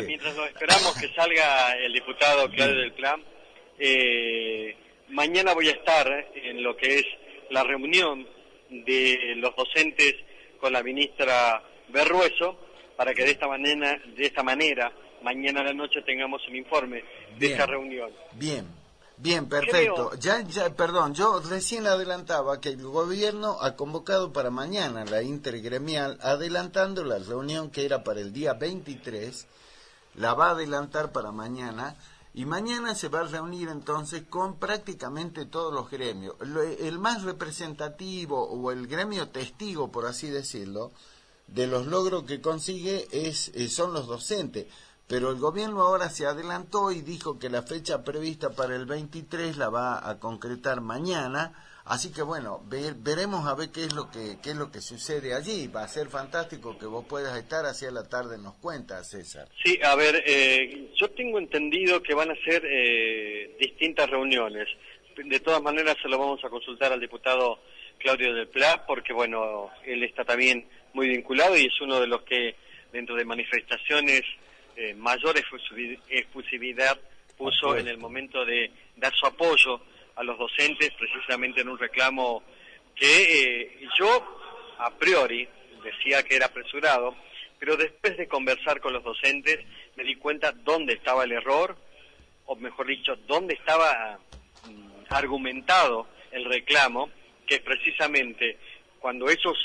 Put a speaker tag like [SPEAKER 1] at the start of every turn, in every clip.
[SPEAKER 1] Mientras nos esperamos que salga el diputado Claudio del Plan, mañana voy a estar en lo que es la reunión de los docentes con la ministra Berrueso, para que de esta manera, mañana a la noche tengamos un informe de esta reunión.
[SPEAKER 2] Bien, perfecto. Perdón, yo recién adelantaba que el gobierno ha convocado para mañana la intergremial, adelantando la reunión que era para el día 23, la va a adelantar para mañana, y mañana se va a reunir entonces con prácticamente todos los gremios. El más representativo, o el gremio testigo, por así decirlo, de los logros que consigue son los docentes. Pero el gobierno ahora se adelantó y dijo que la fecha prevista para el 23 la va a concretar mañana, así que bueno, veremos a ver qué es lo que sucede allí. Va a ser fantástico que vos puedas estar hacia la tarde, nos cuentas, César.
[SPEAKER 1] Sí, a ver, yo tengo entendido que van a ser distintas reuniones. De todas maneras se lo vamos a consultar al diputado Claudio del Pla, porque bueno, él está también muy vinculado y es uno de los que dentro de manifestaciones mayor efusividad puso en el momento de dar su apoyo a los docentes, precisamente en un reclamo que yo a priori decía que era apresurado, pero después de conversar con los docentes me di cuenta dónde estaba el error, o mejor dicho, dónde estaba argumentado el reclamo, que precisamente cuando ellos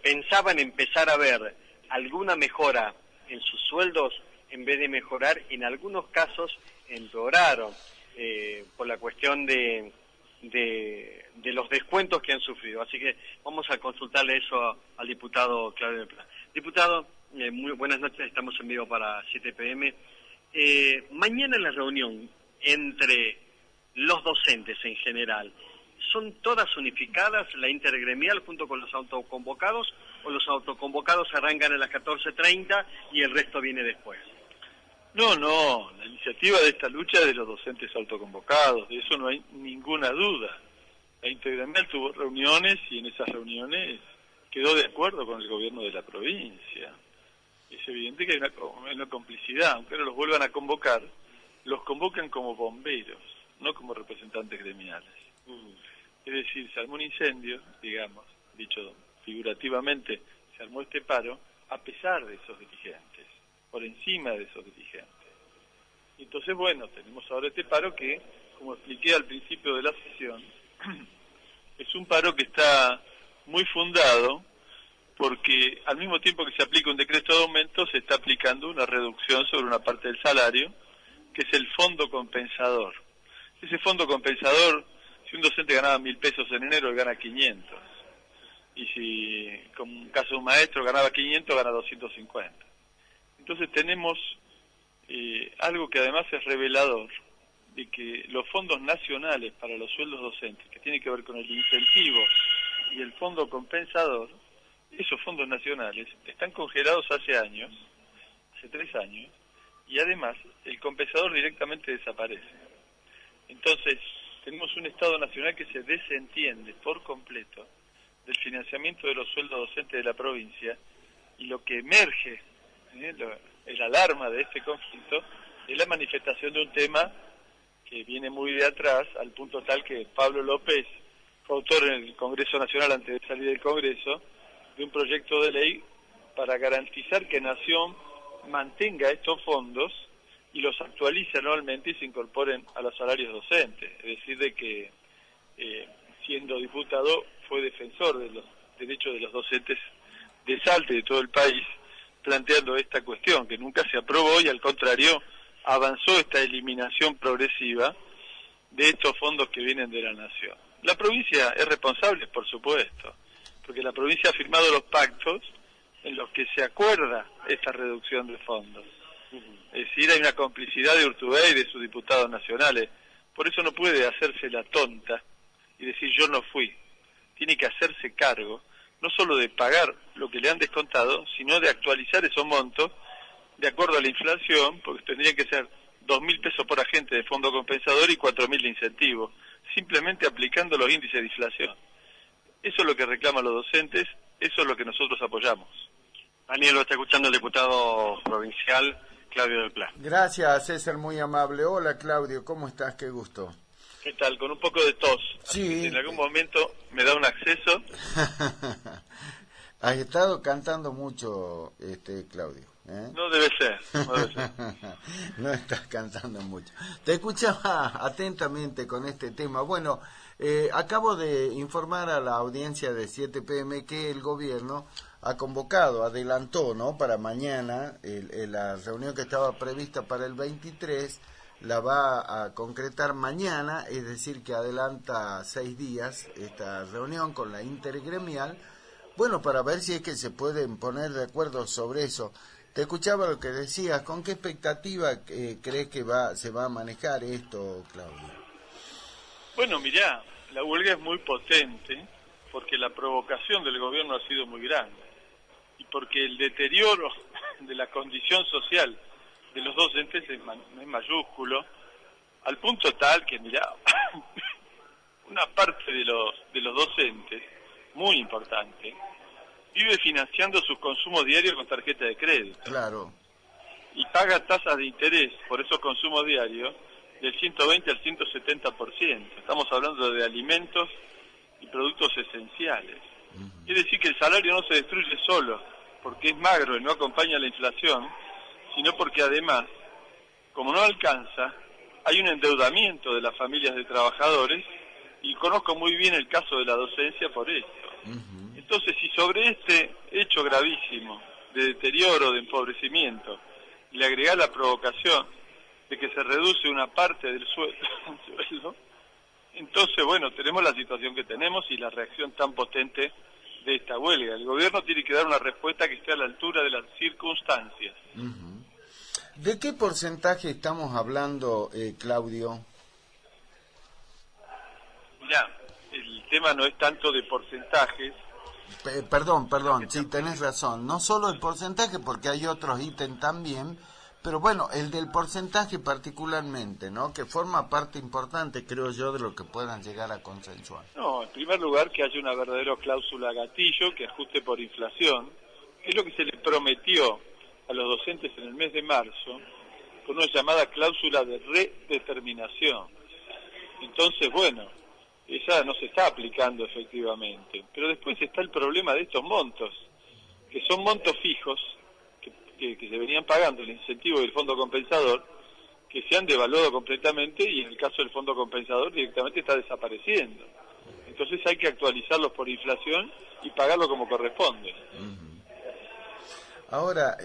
[SPEAKER 1] pensaban empezar a ver alguna mejora en sus sueldos, en vez de mejorar, en algunos casos empeoraron por la cuestión de los descuentos que han sufrido. Así que vamos a consultarle eso al diputado Claudio del Pla. Diputado, muy buenas noches, estamos en vivo para 7 PM. Mañana en la reunión entre los docentes en general, ¿son todas unificadas, la intergremial junto con los autoconvocados, o los autoconvocados arrancan a las 14:30 y el resto viene después?
[SPEAKER 3] No, la iniciativa de esta lucha es de los docentes autoconvocados, de eso no hay ninguna duda. La intergremial tuvo reuniones y en esas reuniones quedó de acuerdo con el gobierno de la provincia. Es evidente que hay una complicidad, aunque ahora los vuelvan a convocar, los convocan como bomberos, no como representantes gremiales. Es decir, se armó un incendio, digamos, dicho figurativamente, se armó este paro a pesar de esos dirigentes, por encima de esos dirigentes. Y entonces, bueno, tenemos ahora este paro que, como expliqué al principio de la sesión, es un paro que está muy fundado porque al mismo tiempo que se aplica un decreto de aumento, se está aplicando una reducción sobre una parte del salario, que es el fondo compensador. Ese fondo compensador, si un docente ganaba 1.000 pesos en enero, él gana 500. Y si, como un caso de un maestro, ganaba 500, gana 250. Entonces tenemos algo que además es revelador, de que los fondos nacionales para los sueldos docentes, que tiene que ver con el incentivo y el fondo compensador, esos fondos nacionales están congelados hace 3 años, y además el compensador directamente desaparece. Entonces, tenemos un Estado nacional que se desentiende por completo del financiamiento de los sueldos docentes de la provincia, y lo que emerge, el alarma de este conflicto, es la manifestación de un tema que viene muy de atrás, al punto tal que Pablo López fue autor en el Congreso Nacional, antes de salir del Congreso, de un proyecto de ley para garantizar que Nación mantenga estos fondos y los actualice anualmente y se incorporen a los salarios docentes. Es decir, de que siendo diputado fue defensor de los derechos de los docentes de Salta y de todo el país, planteando esta cuestión que nunca se aprobó y al contrario avanzó esta eliminación progresiva de estos fondos que vienen de la Nación. La provincia es responsable, por supuesto, porque la provincia ha firmado los pactos en los que se acuerda esta reducción de fondos. Es decir, hay una complicidad de Urtubey y de sus diputados nacionales. Por eso no puede hacerse la tonta y decir yo no fui. Tiene que hacerse cargo, no solo de pagar lo que le han descontado, sino de actualizar esos montos de acuerdo a la inflación, porque tendrían que ser 2.000 pesos por agente de fondo compensador y 4.000 de incentivo, simplemente aplicando los índices de inflación. Eso es lo que reclaman los docentes, eso es lo que nosotros apoyamos.
[SPEAKER 1] Daniel, lo está escuchando el diputado provincial
[SPEAKER 3] Claudio del Pla.
[SPEAKER 2] Gracias, César, muy amable. Hola, Claudio, ¿cómo estás? Qué gusto.
[SPEAKER 3] ¿Qué tal? Con un poco de tos.
[SPEAKER 2] Sí.
[SPEAKER 3] Si en algún momento me da un acceso.
[SPEAKER 2] Has estado cantando mucho, Claudio.
[SPEAKER 3] No debe ser, no debe ser.
[SPEAKER 2] No estás cantando mucho. Te escuchaba atentamente con este tema. Bueno, acabo de informar a la audiencia de 7 PM que el gobierno ha convocado, adelantó, ¿no?, para mañana la reunión que estaba prevista para el 23, la va a concretar mañana, es decir, que adelanta 6 días esta reunión con la intergremial, bueno, para ver si es que se pueden poner de acuerdo sobre eso. Te escuchaba lo que decías, ¿con qué expectativa crees que se va a manejar esto, Claudio?
[SPEAKER 3] Bueno, mirá, la huelga es muy potente porque la provocación del gobierno ha sido muy grande y porque el deterioro de la condición social de los docentes es mayúsculo, al punto tal que, mirá, una parte de los docentes, muy importante, vive financiando sus consumos diarios con tarjeta de crédito.
[SPEAKER 2] Claro.
[SPEAKER 3] Y paga tasas de interés por esos consumos diarios del 120 al 170%. Estamos hablando de alimentos y productos esenciales. Quiere decir que el salario no se destruye solo porque es magro y no acompaña la inflación, sino porque además, como no alcanza, hay un endeudamiento de las familias de trabajadores, y conozco muy bien el caso de la docencia por esto. Entonces, si sobre este hecho gravísimo de deterioro, de empobrecimiento, le agrega la provocación de que se reduce una parte del sueldo, entonces, bueno, tenemos la situación que tenemos y la reacción tan potente de esta huelga. El gobierno tiene que dar una respuesta que esté a la altura de las circunstancias.
[SPEAKER 2] ¿De qué porcentaje estamos hablando, Claudio?
[SPEAKER 3] Mirá, el tema no es tanto de porcentajes.
[SPEAKER 2] Perdón, sí, tenés razón. No solo el porcentaje, porque hay otros ítems también, pero bueno, el del porcentaje particularmente, ¿no?, que forma parte importante, creo yo, de lo que puedan llegar a consensuar.
[SPEAKER 3] No, en primer lugar, que haya una verdadera cláusula gatillo que ajuste por inflación, que es lo que se le prometió a los docentes en el mes de marzo, con una llamada cláusula de redeterminación. Entonces, bueno, esa no se está aplicando efectivamente. Pero después está el problema de estos montos, que son montos fijos, que se venían pagando el incentivo del fondo compensador, que se han devaluado completamente y en el caso del fondo compensador directamente está desapareciendo. Entonces hay que actualizarlos por inflación y pagarlo como corresponde.
[SPEAKER 2] Ahora,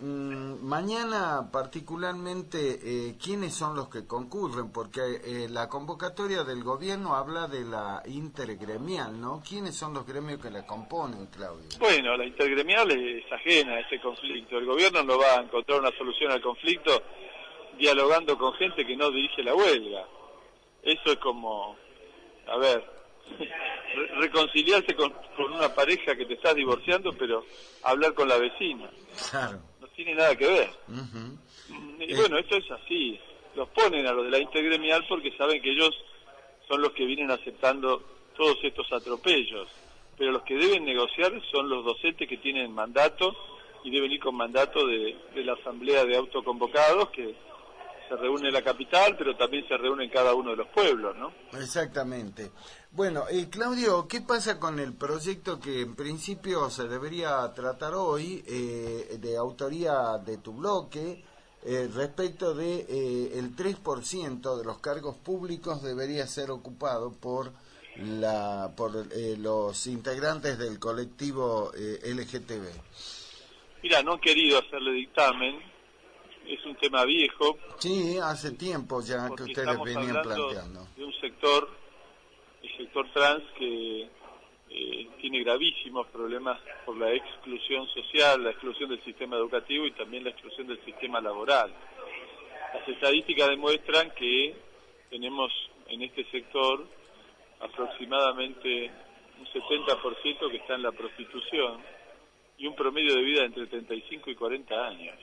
[SPEAKER 2] mañana particularmente, ¿quiénes son los que concurren? Porque la convocatoria del gobierno habla de la intergremial, ¿no? ¿Quiénes son los gremios que la componen, Claudio?
[SPEAKER 3] Bueno, la intergremial es ajena a este conflicto. El gobierno no va a encontrar una solución al conflicto dialogando con gente que no dirige la huelga. Eso es como, a ver, reconciliarse con una pareja que te estás divorciando, pero hablar con la vecina.
[SPEAKER 2] Claro.
[SPEAKER 3] No tiene nada que ver. Y bueno, esto es así. Los ponen a los de la intergremial porque saben que ellos son los que vienen aceptando todos estos atropellos. Pero los que deben negociar son los docentes que tienen mandato y deben ir con mandato de la asamblea de autoconvocados que se reúne en la capital, pero también se reúne en cada uno de los pueblos, ¿no?
[SPEAKER 2] Exactamente. Bueno, Claudio, ¿qué pasa con el proyecto que en principio se debería tratar hoy, de autoría de tu bloque, respecto de el 3% de los cargos públicos debería ser ocupado por los integrantes del colectivo LGTB?
[SPEAKER 3] Mira, no han querido hacerle dictamen. Es un tema viejo.
[SPEAKER 2] Sí, hace tiempo ya que ustedes venían planteando.
[SPEAKER 3] De un sector, el sector trans, que tiene gravísimos problemas por la exclusión social, la exclusión del sistema educativo y también la exclusión del sistema laboral. Las estadísticas demuestran que tenemos en este sector aproximadamente un 70% que está en la prostitución y un promedio de vida de entre 35 y 40 años.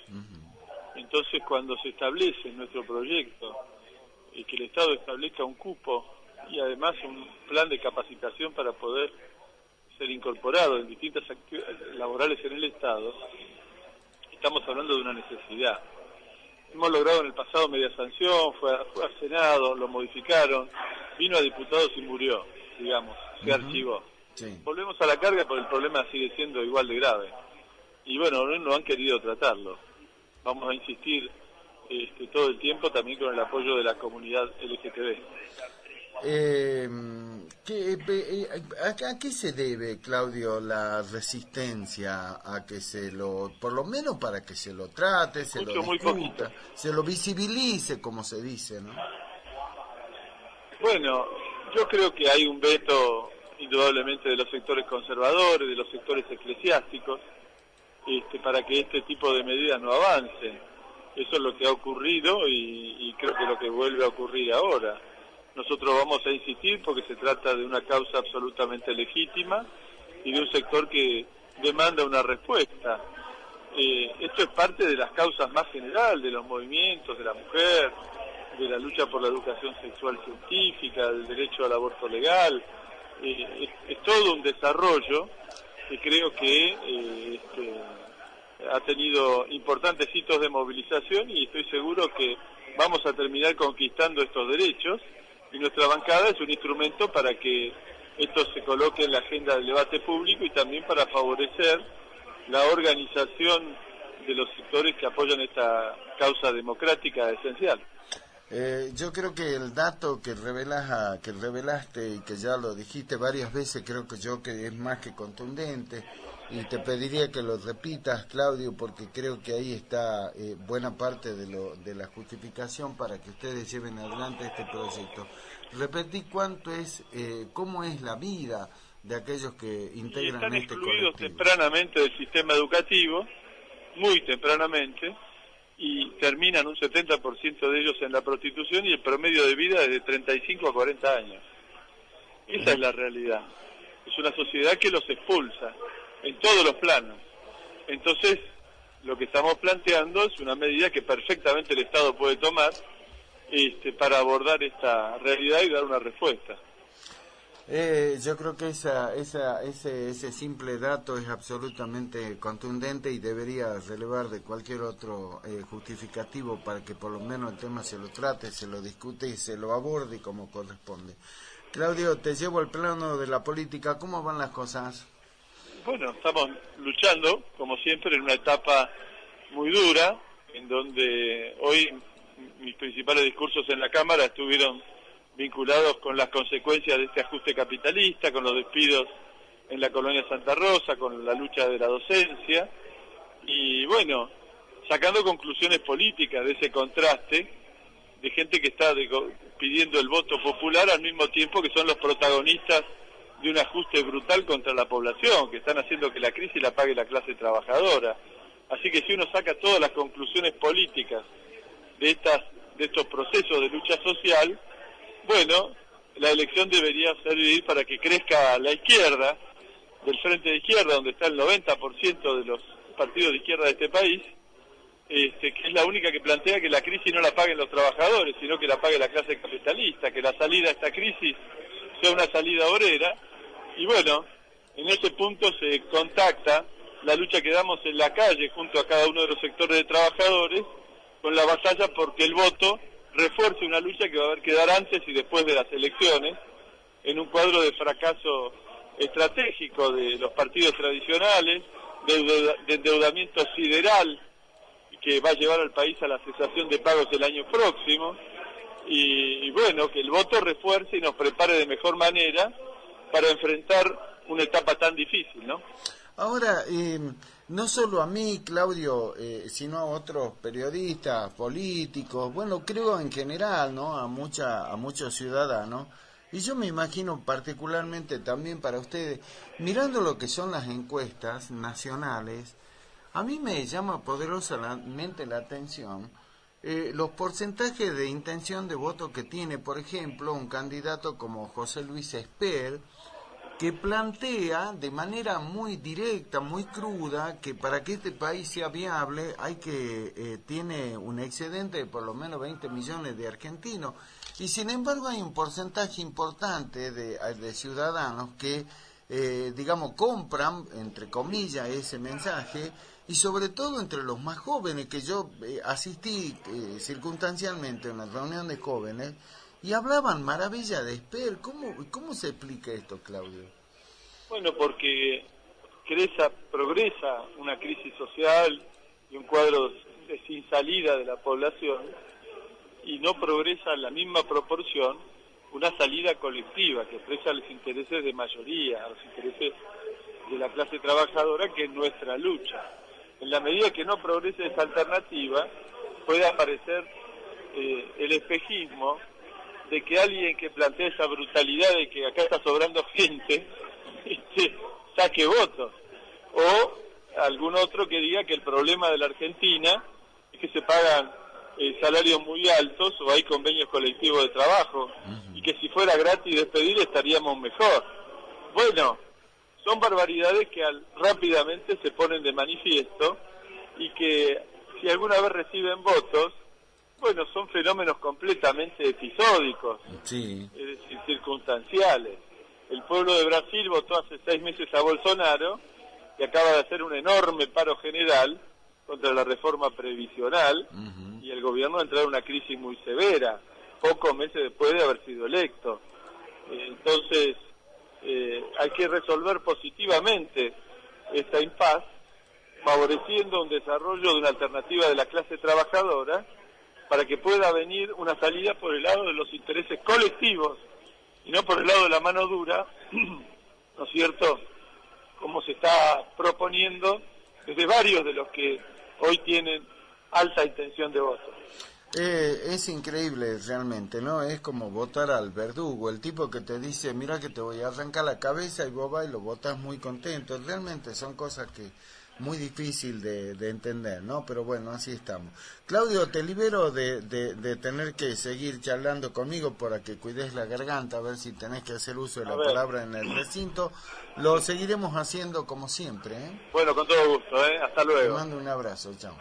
[SPEAKER 3] Entonces, cuando se establece en nuestro proyecto que el Estado establezca un cupo y además un plan de capacitación para poder ser incorporado en distintas actividades laborales en el Estado, estamos hablando de una necesidad. hemos logrado en el pasado media sanción, fue a Senado, lo modificaron, vino a diputados y murió, digamos, se archivó.
[SPEAKER 2] Sí.
[SPEAKER 3] Volvemos a la carga porque el problema sigue siendo igual de grave. Y bueno, no han querido tratarlo. Vamos a insistir todo el tiempo también con el apoyo de la comunidad LGTB.
[SPEAKER 2] ¿A qué se debe, Claudio, la resistencia a que por lo menos para que se lo trate, se lo discuta, se lo visibilice, como se dice, ¿no?
[SPEAKER 3] Bueno, yo creo que hay un veto indudablemente de los sectores conservadores, de los sectores eclesiásticos, para que este tipo de medidas no avancen. Eso es lo que ha ocurrido y creo que es lo que vuelve a ocurrir ahora. Nosotros vamos a insistir porque se trata de una causa absolutamente legítima y de un sector que demanda una respuesta. Esto es parte de las causas más generales, de los movimientos de la mujer, de la lucha por la educación sexual científica, del derecho al aborto legal. Es todo un desarrollo que creo que ha tenido importantes hitos de movilización y estoy seguro que vamos a terminar conquistando estos derechos. Y nuestra bancada es un instrumento para que esto se coloque en la agenda del debate público y también para favorecer la organización de los sectores que apoyan esta causa democrática esencial.
[SPEAKER 2] Yo creo que el dato que revelaste y que ya lo dijiste varias veces, creo que es más que contundente y te pediría que lo repitas, Claudio, porque creo que ahí está buena parte de la justificación para que ustedes lleven adelante este proyecto. Repetí cómo es la vida de aquellos que integran
[SPEAKER 3] están
[SPEAKER 2] este
[SPEAKER 3] excluidos
[SPEAKER 2] colectivo.
[SPEAKER 3] Tempranamente del sistema educativo, muy tempranamente, y terminan un 70% de ellos en la prostitución y el promedio de vida es de 35 a 40 años. Esa es la realidad. Es una sociedad que los expulsa en todos los planos. Entonces, lo que estamos planteando es una medida que perfectamente el Estado puede tomar para abordar esta realidad y dar una respuesta.
[SPEAKER 2] Yo creo que ese simple dato es absolutamente contundente y debería relevar de cualquier otro justificativo para que por lo menos el tema se lo trate, se lo discute y se lo aborde como corresponde. Claudio, te llevo al plano de la política. ¿Cómo van las cosas?
[SPEAKER 3] Bueno, estamos luchando, como siempre, en una etapa muy dura, en donde hoy mis principales discursos en la Cámara estuvieron vinculados con las consecuencias de este ajuste capitalista, con los despidos en la colonia Santa Rosa, con la lucha de la docencia, y bueno, sacando conclusiones políticas de ese contraste, de gente que está pidiendo el voto popular al mismo tiempo que son los protagonistas de un ajuste brutal contra la población, que están haciendo que la crisis la pague la clase trabajadora. Así que si uno saca todas las conclusiones políticas de estos procesos de lucha social, bueno, la elección debería servir para que crezca la izquierda, del frente de izquierda, donde está el 90% de los partidos de izquierda de este país, que es la única que plantea que la crisis no la paguen los trabajadores, sino que la pague la clase capitalista, que la salida a esta crisis sea una salida obrera. Y bueno, en ese punto se contacta la lucha que damos en la calle junto a cada uno de los sectores de trabajadores con la batalla porque el voto refuerce una lucha que va a haber que dar antes y después de las elecciones, en un cuadro de fracaso estratégico de los partidos tradicionales, de endeudamiento sideral que va a llevar al país a la cesación de pagos el año próximo, y bueno, que el voto refuerce y nos prepare de mejor manera para enfrentar una etapa tan difícil, ¿no?
[SPEAKER 2] Ahora, no solo a mí, Claudio, sino a otros periodistas, políticos, bueno, creo en general, ¿no? A muchos ciudadanos, y yo me imagino particularmente también para ustedes, mirando lo que son las encuestas nacionales, a mí me llama poderosamente la atención los porcentajes de intención de voto que tiene, por ejemplo, un candidato como José Luis Esper, que plantea de manera muy directa, muy cruda, que para que este país sea viable tiene un excedente de por lo menos 20 millones de argentinos. Y sin embargo hay un porcentaje importante de ciudadanos que, compran, entre comillas, ese mensaje y sobre todo entre los más jóvenes, que yo asistí circunstancialmente a una reunión de jóvenes y hablaban maravilla de Esper. ¿Cómo se explica esto, Claudio?
[SPEAKER 3] Bueno, porque progresa una crisis social y un cuadro sin salida de la población, y no progresa en la misma proporción una salida colectiva que expresa los intereses de mayoría, los intereses de la clase trabajadora, que es nuestra lucha. En la medida que no progrese esa alternativa, puede aparecer el espejismo de que alguien que plantea esa brutalidad de que acá está sobrando gente, saque votos, o algún otro que diga que el problema de la Argentina es que se pagan salarios muy altos o hay convenios colectivos de trabajo, y que si fuera gratis despedir estaríamos mejor. Bueno, son barbaridades que rápidamente se ponen de manifiesto, y que si alguna vez reciben votos, bueno, son fenómenos completamente episódicos,
[SPEAKER 2] sí,
[SPEAKER 3] es decir, circunstanciales. El pueblo de Brasil votó hace 6 meses a Bolsonaro, que acaba de hacer un enorme paro general contra la reforma previsional, y el gobierno ha entrado en una crisis muy severa, pocos meses después de haber sido electo. Entonces, hay que resolver positivamente esta impas, favoreciendo un desarrollo de una alternativa de la clase trabajadora, para que pueda venir una salida por el lado de los intereses colectivos, y no por el lado de la mano dura, ¿no es cierto?, como se está proponiendo desde varios de los que hoy tienen alta intención de voto.
[SPEAKER 2] Es increíble realmente, ¿no? Es como votar al verdugo, el tipo que te dice, mira que te voy a arrancar la cabeza, y vos vas y lo votas muy contento. Realmente son cosas que muy difícil de entender, ¿no? Pero bueno, así estamos. Claudio, te libero de tener que seguir charlando conmigo para que cuides la garganta, a ver si tenés que hacer uso de la palabra en el recinto. Lo seguiremos haciendo como siempre, ¿eh?
[SPEAKER 3] Bueno, con todo gusto, ¿eh? Hasta luego.
[SPEAKER 2] Te mando un abrazo, chao.